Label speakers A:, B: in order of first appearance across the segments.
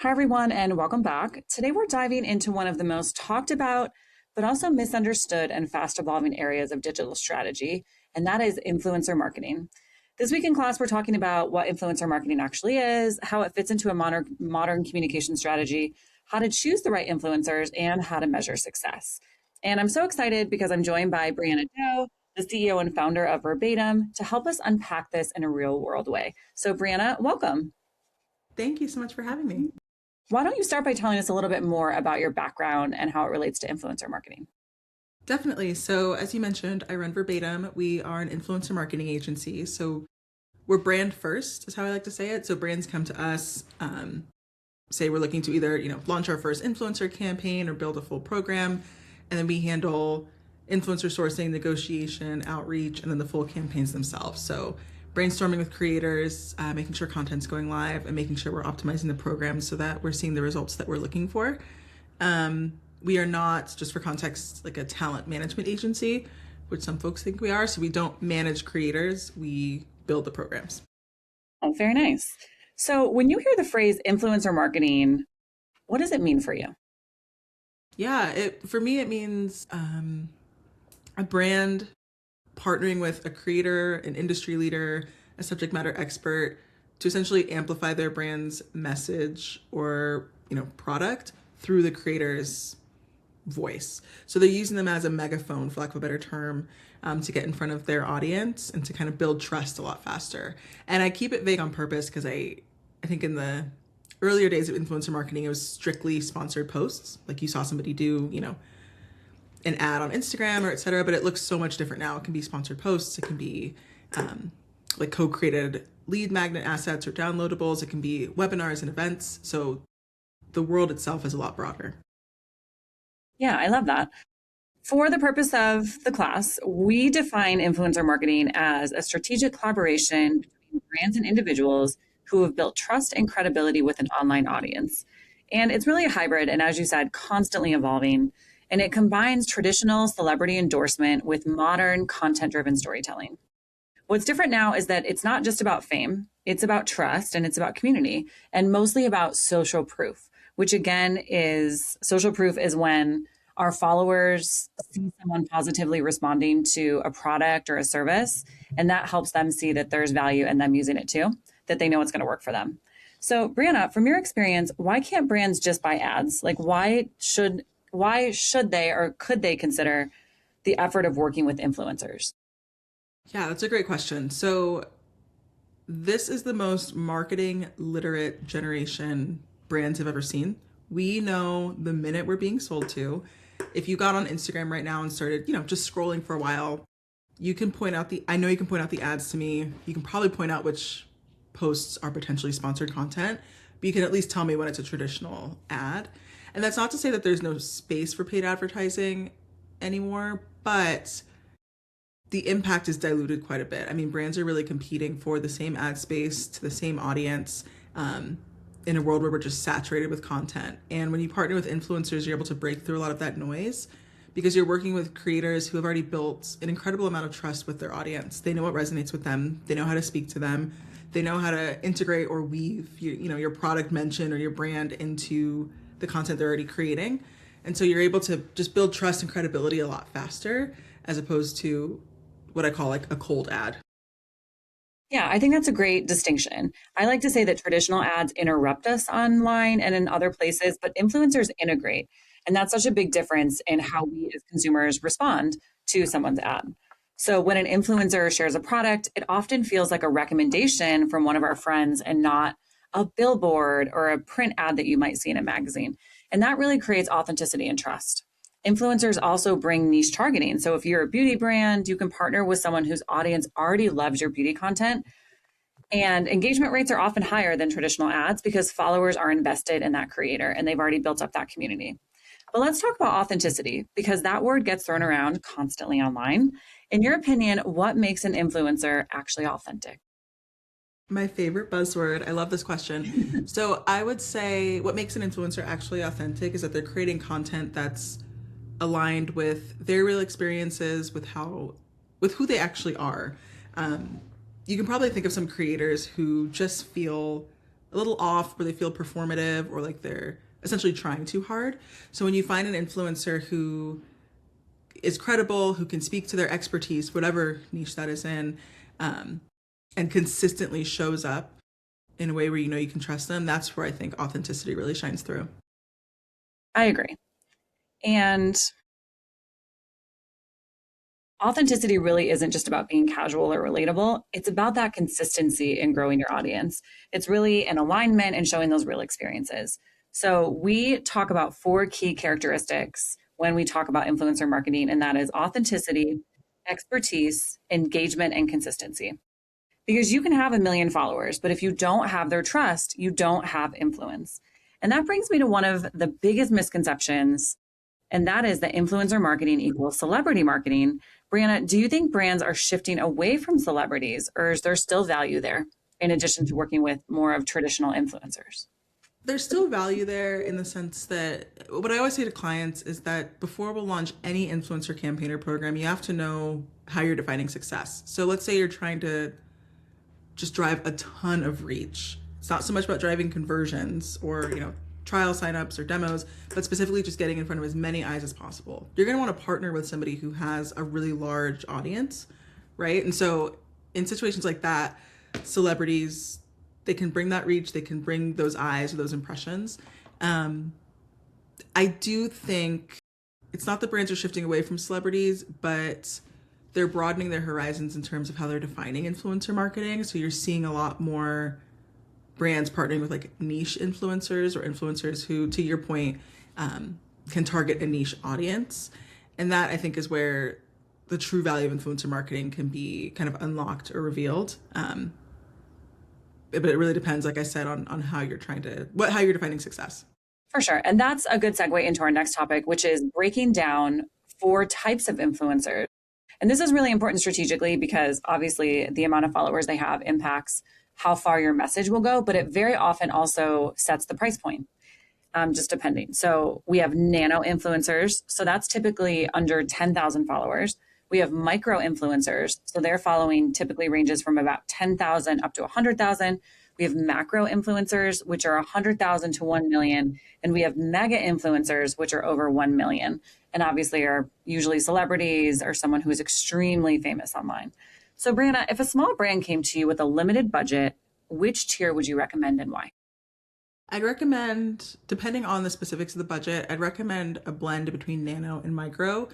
A: Hi, everyone, and welcome back. Today, we're diving into one of the most talked about, but also misunderstood and fast evolving areas of digital strategy, and that is influencer marketing. This week in class, we're talking about what influencer marketing actually is, how it fits into a modern communication strategy, how to choose the right influencers, and how to measure success. And I'm so excited because I'm joined by Brianna Doe, the CEO and founder of Verbatim, to help us unpack this in a real world way. So, Brianna, welcome.
B: Thank you so much for having me.
A: Why don't you start by telling us a little bit more about your background and how it relates to influencer marketing?
B: Definitely. So, as you mentioned, I run Verbatim. We are an influencer marketing agency. So, we're brand first, is how I like to say it. So, brands come to us, say we're looking to either, launch our first influencer campaign or build a full program. And then we handle influencer sourcing, negotiation, outreach, and then the full campaigns themselves. So, brainstorming with creators, making sure content's going live, and making sure we're optimizing the program so that we're seeing the results that we're looking for. We are not, just for context, like a talent management agency, which some folks think we are. So we don't manage creators, we build the programs.
A: Oh, very nice. So, when you hear the phrase influencer marketing, what does it mean for you?
B: Yeah, for me, it means a brand partnering with a creator, an industry leader, a subject matter expert to essentially amplify their brand's message or product through the creator's voice. So they're using them as a megaphone, for lack of a better term, to get in front of their audience and to kind of build trust a lot faster. And I keep it vague on purpose because I think in the earlier days of influencer marketing, it was strictly sponsored posts. Like you saw somebody do, an ad on Instagram or et cetera, but it looks so much different now. It can be sponsored posts. It can be like co-created lead magnet assets or downloadables. It can be webinars and events. So the world itself is a lot broader.
A: Yeah, I love that. For the purpose of the class, we define influencer marketing as a strategic collaboration between brands and individuals who have built trust and credibility with an online audience. And it's really a hybrid, and as you said, constantly evolving. And it combines traditional celebrity endorsement with modern content driven storytelling. What's different now is that it's not just about fame, it's about trust and it's about community and mostly about social proof, which again is social proof is when our followers see someone positively responding to a product or a service, and that helps them see that there's value in them using it too, that they know it's going to work for them. So, Brianna, from your experience, why can't brands just buy ads? Like, why should they or could they consider the effort of working with influencers?
B: Yeah, that's a great question. So this is the most marketing literate generation brands have ever seen. We know the minute we're being sold to. If you got on Instagram right now and started, just scrolling for a while, I know you can point out the ads to me. You can probably point out which posts are potentially sponsored content, but you can at least tell me when it's a traditional ad. And that's not to say that there's no space for paid advertising anymore, but the impact is diluted quite a bit. I mean, brands are really competing for the same ad space to the same audience in a world where we're just saturated with content. And when you partner with influencers, you're able to break through a lot of that noise because you're working with creators who have already built an incredible amount of trust with their audience. They know what resonates with them. They know how to speak to them. They know how to integrate or weave your product mention or your brand into the content they're already creating. And so you're able to just build trust and credibility a lot faster as opposed to what I call like a cold ad.
A: Yeah, I think that's a great distinction. I like to say that traditional ads interrupt us online and in other places, but influencers integrate. And that's such a big difference in how we as consumers respond to someone's ad. So when an influencer shares a product, it often feels like a recommendation from one of our friends and not a billboard or a print ad that you might see in a magazine. And that really creates authenticity and trust. Influencers also bring niche targeting. So if you're a beauty brand, you can partner with someone whose audience already loves your beauty content. And engagement rates are often higher than traditional ads because followers are invested in that creator and they've already built up that community. But let's talk about authenticity because that word gets thrown around constantly online. In your opinion, what makes an influencer actually authentic?
B: My favorite buzzword. I love this question. So I would say what makes an influencer actually authentic is that they're creating content that's aligned with their real experiences, with who they actually are. You can probably think of some creators who just feel a little off, where they feel performative or like they're essentially trying too hard. So when you find an influencer who is credible, who can speak to their expertise, whatever niche that is in, um, and consistently shows up in a way where you know you can trust them, that's where I think authenticity really shines through.
A: I agree. And authenticity really isn't just about being casual or relatable. It's about that consistency in growing your audience. It's really an alignment and showing those real experiences. So we talk about four key characteristics when we talk about influencer marketing, and that is authenticity, expertise, engagement, and consistency. Because you can have a million followers, but if you don't have their trust, you don't have influence. And that brings me to one of the biggest misconceptions, and that is that influencer marketing equals celebrity marketing. Brianna, do you think brands are shifting away from celebrities, or is there still value there in addition to working with more of traditional influencers?
B: There's still value there in the sense that what I always say to clients is that before we'll launch any influencer campaign or program, you have to know how you're defining success. So let's say you're trying to just drive a ton of reach. It's not so much about driving conversions or, trial signups or demos, but specifically just getting in front of as many eyes as possible. You're going to want to partner with somebody who has a really large audience, right? And so in situations like that, celebrities, they can bring that reach, they can bring those eyes or those impressions. Um, I do think it's not that brands are shifting away from celebrities, but they're broadening their horizons in terms of how they're defining influencer marketing. So you're seeing a lot more brands partnering with like niche influencers or influencers who, to your point, can target a niche audience. And that I think is where the true value of influencer marketing can be kind of unlocked or revealed. But it really depends, like I said, on how you're how you're defining success.
A: For sure. And that's a good segue into our next topic, which is breaking down four types of influencers. And this is really important strategically because obviously the amount of followers they have impacts how far your message will go, but it very often also sets the price point, just depending. So we have nano influencers. So that's typically under 10,000 followers. We have micro influencers. So their following typically ranges from about 10,000 up to 100,000. We have macro influencers, which are 100,000 to 1 million. And we have mega influencers, which are over 1 million. And obviously are usually celebrities or someone who is extremely famous online. So, Brianna, if a small brand came to you with a limited budget, which tier would you recommend and why?
B: I'd recommend, depending on the specifics of the budget, I'd recommend a blend between nano and micro,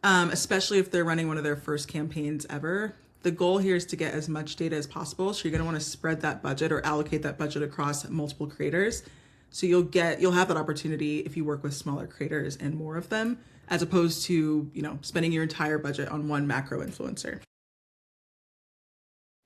B: especially if they're running one of their first campaigns ever. The goal here is to get as much data as possible. So you're going to want to spread that budget or allocate that budget across multiple creators. So you'll have that opportunity if you work with smaller creators and more of them, as opposed to, spending your entire budget on one macro influencer.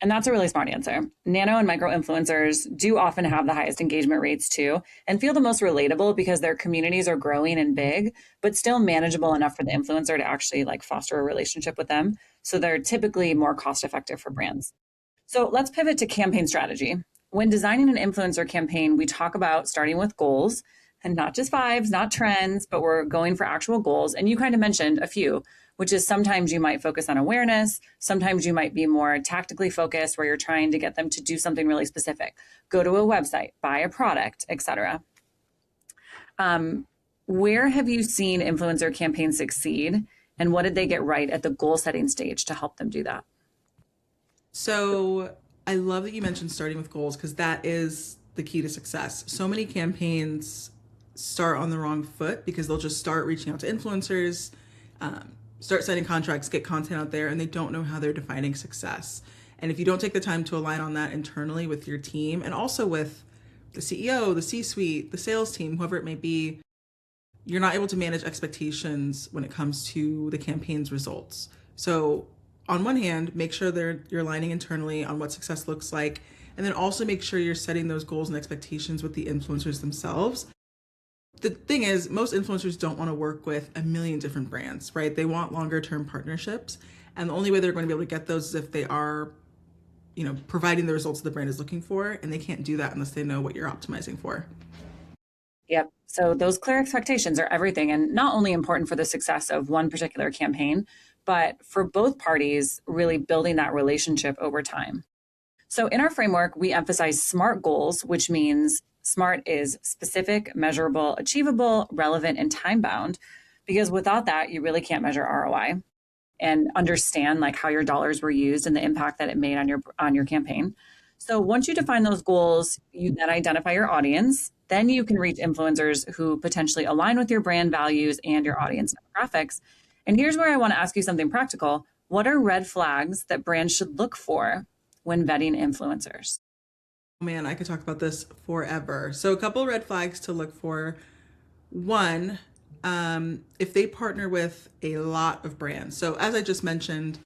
A: And that's a really smart answer. Nano and micro influencers do often have the highest engagement rates too, and feel the most relatable because their communities are growing and big, but still manageable enough for the influencer to actually like foster a relationship with them. So they're typically more cost effective for brands. So let's pivot to campaign strategy. When designing an influencer campaign, we talk about starting with goals and not just vibes, not trends, but we're going for actual goals. And you kind of mentioned a few, which is sometimes you might focus on awareness. Sometimes you might be more tactically focused where you're trying to get them to do something really specific, go to a website, buy a product, etc. Where have you seen influencer campaigns succeed? And what did they get right at the goal setting stage to help them do that?
B: So I love that you mentioned starting with goals because that is the key to success. So many campaigns start on the wrong foot because they'll just start reaching out to influencers, start signing contracts, get content out there, and they don't know how they're defining success. And if you don't take the time to align on that internally with your team and also with the CEO, the C-suite, the sales team, whoever it may be, you're not able to manage expectations when it comes to the campaign's results. So on one hand, make sure you're aligning internally on what success looks like, and then also make sure you're setting those goals and expectations with the influencers themselves. The thing is, most influencers don't want to work with a million different brands, right? They want longer term partnerships. And the only way they're going to be able to get those is if they are, providing the results the brand is looking for. And they can't do that unless they know what you're optimizing for.
A: Yep. So those clear expectations are everything and not only important for the success of one particular campaign, but for both parties really building that relationship over time. So in our framework, we emphasize SMART goals, which means SMART is specific, measurable, achievable, relevant, and time bound. Because without that, you really can't measure ROI and understand like how your dollars were used and the impact that it made on your campaign. So once you define those goals, you then identify your audience. Then you can reach influencers who potentially align with your brand values and your audience demographics. And here's where I want to ask you something practical. What are red flags that brands should look for when vetting influencers?
B: Man, I could talk about this forever. So, a couple red flags to look for. One, if they partner with a lot of brands. So, as I just mentioned,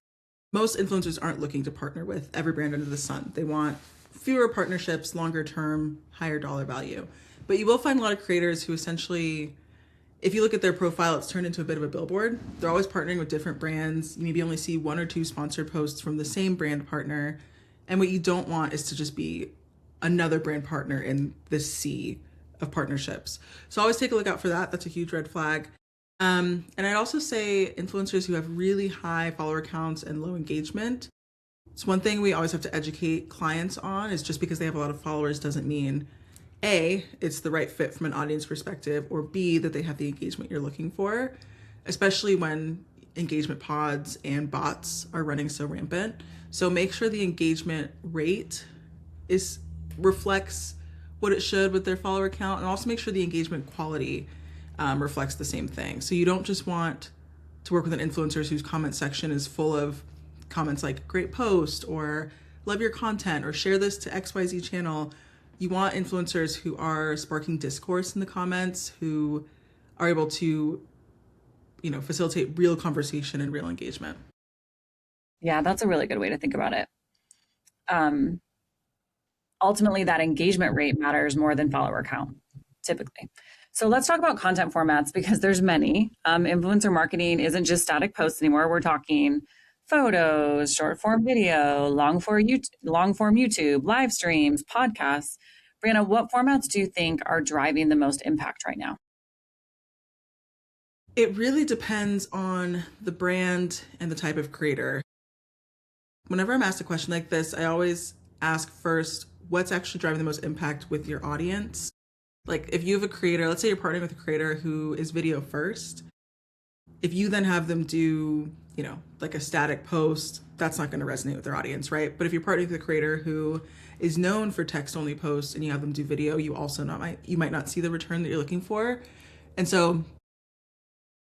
B: most influencers aren't looking to partner with every brand under the sun. They want fewer partnerships, longer term, higher dollar value. But you will find a lot of creators who essentially, if you look at their profile, it's turned into a bit of a billboard. They're always partnering with different brands. You maybe only see one or two sponsored posts from the same brand partner. And what you don't want is to just be another brand partner in this sea of partnerships. So always take a look out for that. That's a huge red flag. And I'd also say influencers who have really high follower counts and low engagement. It's one thing we always have to educate clients on is just because they have a lot of followers doesn't mean A, it's the right fit from an audience perspective, or B, that they have the engagement you're looking for, especially when engagement pods and bots are running so rampant. So make sure the engagement rate reflects what it should with their follower count, and also make sure the engagement quality reflects the same thing. So you don't just want to work with an influencer whose comment section is full of comments like great post or love your content or share this to XYZ channel. You want influencers who are sparking discourse in the comments, who are able to, facilitate real conversation and real engagement.
A: Yeah, that's a really good way to think about it. Um, Ultimately, that engagement rate matters more than follower count, typically. So let's talk about content formats because there's many. Influencer marketing isn't just static posts anymore. We're talking photos, short form video, long form YouTube, live streams, podcasts. Brianna, what formats do you think are driving the most impact right now?
B: It really depends on the brand and the type of creator. Whenever I'm asked a question like this, I always ask first, what's actually driving the most impact with your audience? Like if you have a creator, let's say you're partnering with a creator who is video first, if you then have them do, like a static post, that's not going to resonate with their audience, right? But if you're partnering with a creator who is known for text only posts and you have them do video, you might not see the return that you're looking for. And so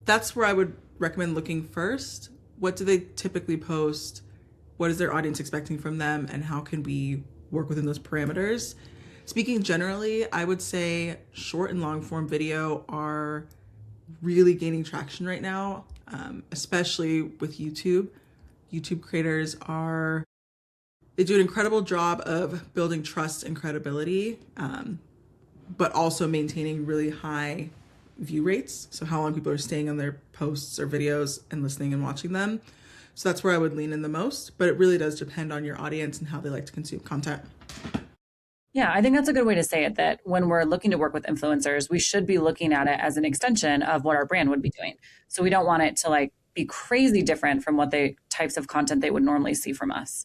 B: that's where I would recommend looking first. What do they typically post? What is their audience expecting from them? And how can we work within those parameters? Speaking generally, I would say short and long form video are really gaining traction right now, especially with YouTube. YouTube creators they do an incredible job of building trust and credibility, but also maintaining really high view rates. So how long people are staying on their posts or videos and listening and watching them. So that's where I would lean in the most, but it really does depend on your audience and how they like to consume content.
A: Yeah, I think that's a good way to say it, that when we're looking to work with influencers, we should be looking at it as an extension of what our brand would be doing. So we don't want it to like be crazy different from what the types of content they would normally see from us.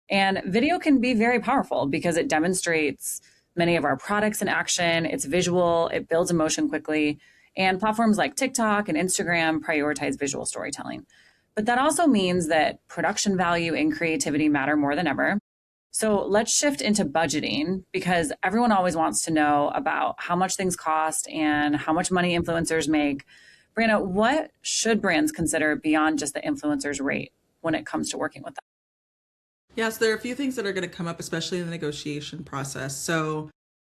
A: And video can be very powerful because it demonstrates many of our products in action. It's visual, it builds emotion quickly. And platforms like TikTok and Instagram prioritize visual storytelling. But that also means that production value and creativity matter more than ever. So let's shift into budgeting because everyone always wants to know about how much things cost and how much money influencers make. Brianna, what should brands consider beyond just the influencer's rate when it comes to working with them?
B: Yes, there are a few things that are going to come up, especially in the negotiation process. So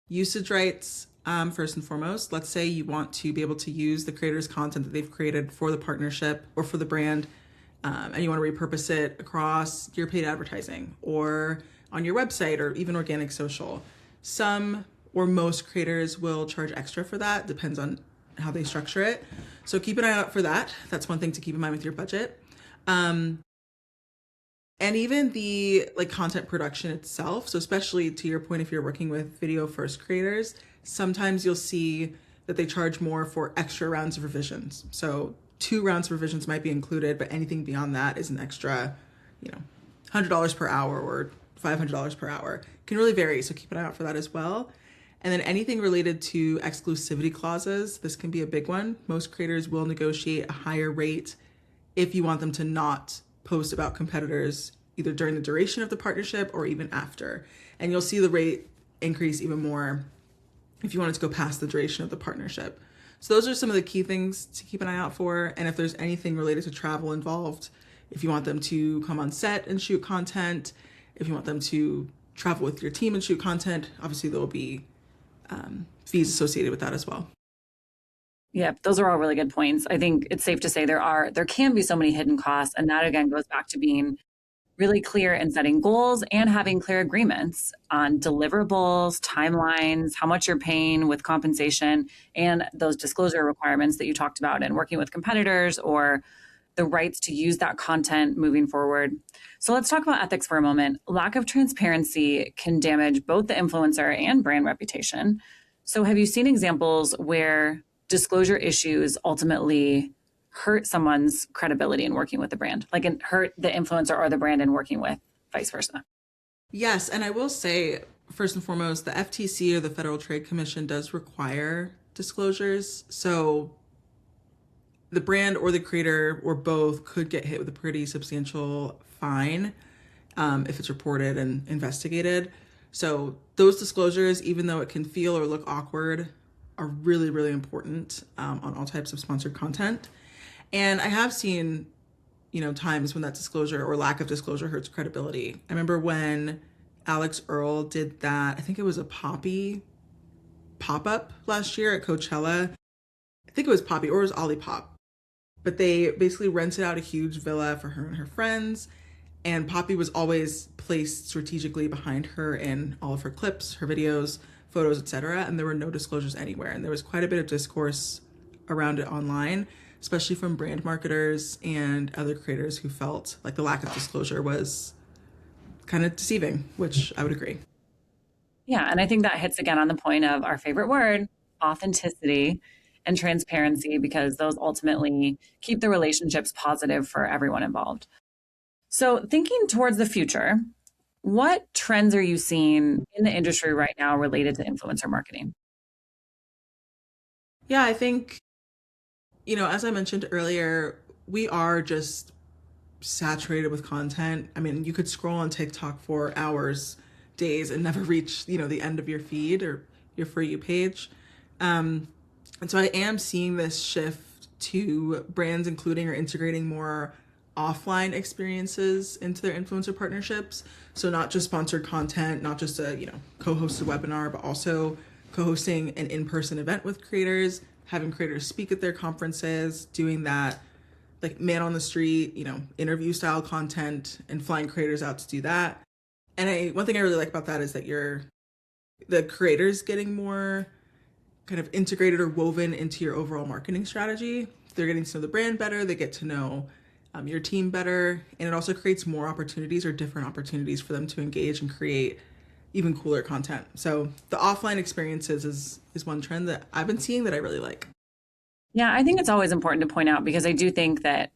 B: usage rights, first and foremost. Let's say you want to be able to use the creator's content that they've created for the partnership or for the brand, and you want to repurpose it across your paid advertising or on your website or even organic social. Some or most creators will charge extra for that, depends on how they structure it. So keep an eye out for that. That's one thing to keep in mind with your budget. And even the content production itself. So especially to your point, if you're working with video first creators, sometimes you'll see that they charge more for extra rounds of revisions. So 2 rounds of revisions might be included, but anything beyond that is an extra, $100 per hour or $500 per hour. It can really vary, so keep an eye out for that as well. And then anything related to exclusivity clauses, this can be a big one. Most creators will negotiate a higher rate if you want them to not post about competitors either during the duration of the partnership or even after. And you'll see the rate increase even more if you want it to go past the duration of the partnership. So those are some of the key things to keep an eye out for. And if there's anything related to travel involved, if you want them to come on set and shoot content, if you want them to travel with your team and shoot content, obviously there will be fees associated with that as well.
A: Yeah, those are all really good points. I think it's safe to say there can be so many hidden costs, and that again goes back to being really clear in setting goals and having clear agreements on deliverables, timelines, how much you're paying with compensation, and those disclosure requirements that you talked about and working with competitors or the rights to use that content moving forward. So let's talk about ethics for a moment. Lack of transparency can damage both the influencer and brand reputation. So have you seen examples where disclosure issues ultimately hurt someone's credibility in working with the brand, like it hurt the influencer or the brand in working with vice versa?
B: Yes, and I will say, first and foremost, the FTC or the Federal Trade Commission does require disclosures. So the brand or the creator or both could get hit with a pretty substantial fine if it's reported and investigated. So those disclosures, even though it can feel or look awkward, are really, really important on all types of sponsored content. And I have seen, times when that disclosure or lack of disclosure hurts credibility. I remember when Alex Earl did that, I think it was a Poppy pop-up last year at Coachella. I think it was Poppy or it was Olipop. But they basically rented out a huge villa for her and her friends. And Poppy was always placed strategically behind her in all of her clips, her videos, photos, etc. And there were no disclosures anywhere. And there was quite a bit of discourse around it online, especially from brand marketers and other creators who felt like the lack of disclosure was kind of deceiving, which I would agree.
A: Yeah, and I think that hits again on the point of our favorite word, authenticity and transparency, because those ultimately keep the relationships positive for everyone involved. So, thinking towards the future, what trends are you seeing in the industry right now related to influencer marketing?
B: Yeah, I think, as I mentioned earlier, we are just saturated with content. I mean, you could scroll on TikTok for hours, days, and never reach, the end of your feed or your For You page. And so I am seeing this shift to brands including or integrating more offline experiences into their influencer partnerships. So not just sponsored content, not just a, co-hosted webinar, but also co-hosting an in-person event with creators, having creators speak at their conferences, doing that like man on the street, interview style content and flying creators out to do that. And one thing I really like about that is that the creators getting more kind of integrated or woven into your overall marketing strategy. They're getting to know the brand better. They get to know your team better. And it also creates more opportunities or different opportunities for them to engage and create even cooler content. So the offline experiences is one trend that I've been seeing that I really like.
A: Yeah, I think it's always important to point out because I do think that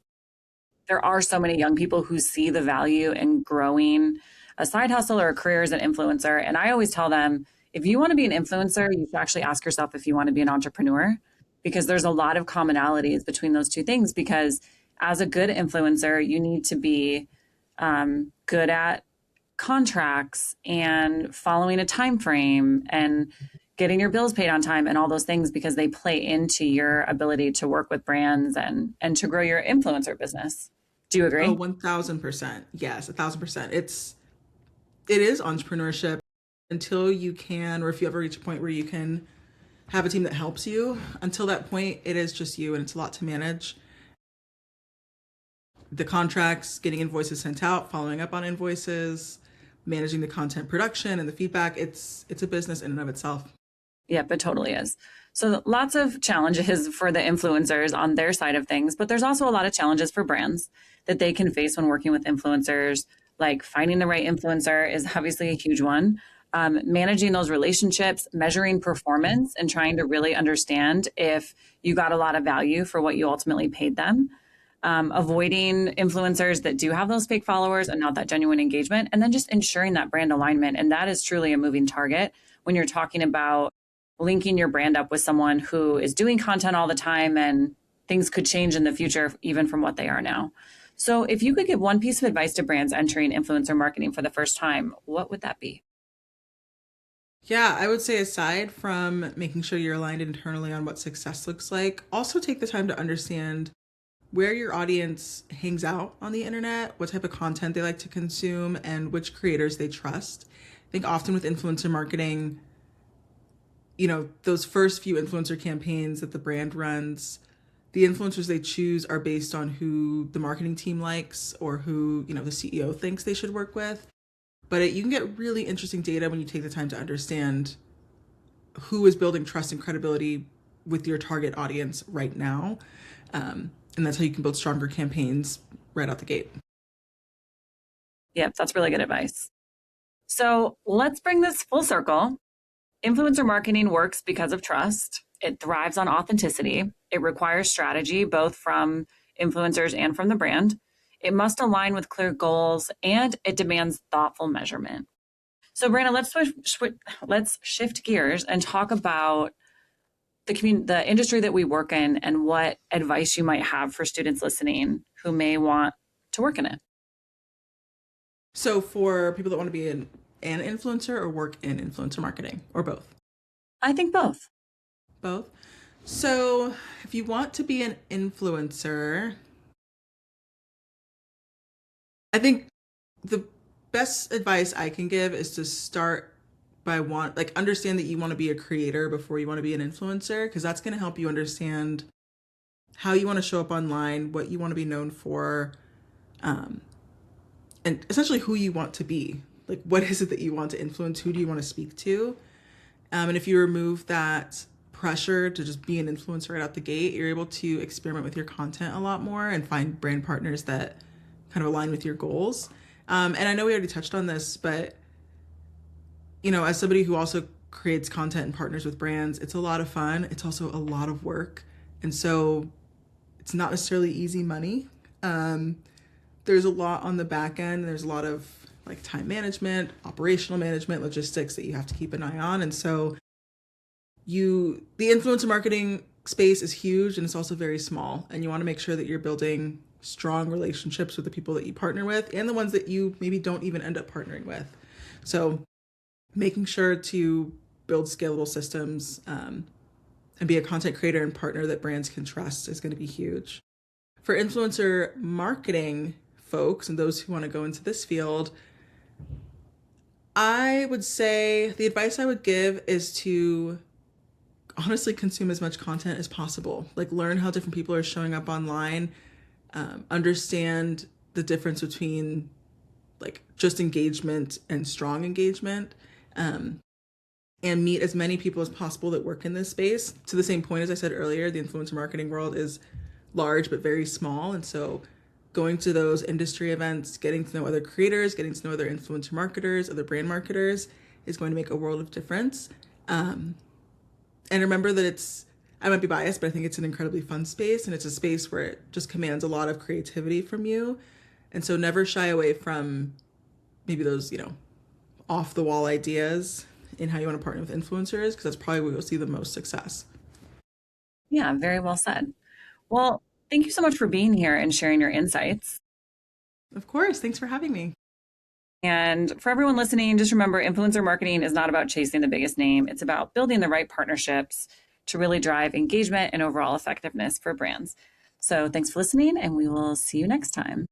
A: there are so many young people who see the value in growing a side hustle or a career as an influencer. And I always tell them, if you want to be an influencer, you should actually ask yourself if you want to be an entrepreneur, because there's a lot of commonalities between those two things. Because as a good influencer, you need to be good at contracts and following a time frame and getting your bills paid on time and all those things, because they play into your ability to work with brands and to grow your influencer business. Do you
B: Oh,
A: agree?
B: 1000%. Yes, 1000%. It is entrepreneurship until you can, or if you ever reach a point where you can have a team that helps you. Until that point, it is just you and it's a lot to manage. The contracts, getting invoices sent out, following up on invoices, managing the content production and the feedback, it's a business in and of itself.
A: Yep, it totally is. So lots of challenges for the influencers on their side of things, but there's also a lot of challenges for brands that they can face when working with influencers. Like finding the right influencer is obviously a huge one. Managing those relationships, measuring performance, and trying to really understand if you got a lot of value for what you ultimately paid them. avoiding influencers that do have those fake followers and not that genuine engagement, and then just ensuring that brand alignment. And that is truly a moving target when you're talking about linking your brand up with someone who is doing content all the time and things could change in the future, even from what they are now. So, if you could give one piece of advice to brands entering influencer marketing for the first time, what would that be?
B: Yeah, I would say aside from making sure you're aligned internally on what success looks like, also take the time to understand where your audience hangs out on the internet, what type of content they like to consume, and which creators they trust. I think often with influencer marketing, those first few influencer campaigns that the brand runs, the influencers they choose are based on who the marketing team likes or who, the CEO thinks they should work with. But you can get really interesting data when you take the time to understand who is building trust and credibility with your target audience right now. And that's how you can build stronger campaigns right out the gate.
A: Yep, that's really good advice. So let's bring this full circle. Influencer marketing works because of trust. It thrives on authenticity. It requires strategy, both from influencers and from the brand. It must align with clear goals, and it demands thoughtful measurement. So, Brianna, let's shift gears and talk about the industry that we work in and what advice you might have for students listening who may want to work in it.
B: So for people that want to be an influencer or work in influencer marketing or both?
A: I think both.
B: Both. So if you want to be an influencer, I think the best advice I can give is to start by understand that you want to be a creator before you want to be an influencer, because that's going to help you understand how you want to show up online, what you want to be known for, and essentially who you want to be. Like, what is it that you want to influence? Who do you want to speak to? And if you remove that pressure to just be an influencer right out the gate, you're able to experiment with your content a lot more and find brand partners that kind of align with your goals. And I know we already touched on this, but as somebody who also creates content and partners with brands, it's a lot of fun. It's also a lot of work. And so it's not necessarily easy money. There's a lot on the back end. There's a lot of time management, operational management, logistics that you have to keep an eye on. And so the influencer marketing space is huge, and it's also very small. And you want to make sure that you're building strong relationships with the people that you partner with and the ones that you maybe don't even end up partnering with. So making sure to build scalable systems and be a content creator and partner that brands can trust is going to be huge. For influencer marketing folks and those who want to go into this field, I would say the advice I would give is to honestly consume as much content as possible. Learn how different people are showing up online, understand the difference between just engagement and strong engagement, and meet as many people as possible that work in this space. To the same point as I said earlier, the influencer marketing world is large but very small, and so going to those industry events, getting to know other creators, getting to know other influencer marketers, other brand marketers is going to make a world of difference. And remember that I might be biased, but I think it's an incredibly fun space, and it's a space where it just commands a lot of creativity from you. And so never shy away from maybe those, off the wall ideas in how you want to partner with influencers, because that's probably where you'll see the most success.
A: Yeah, very well said. Well, thank you so much for being here and sharing your insights.
B: Of course. Thanks for having me.
A: And for everyone listening, just remember influencer marketing is not about chasing the biggest name. It's about building the right partnerships to really drive engagement and overall effectiveness for brands. So thanks for listening, and we will see you next time.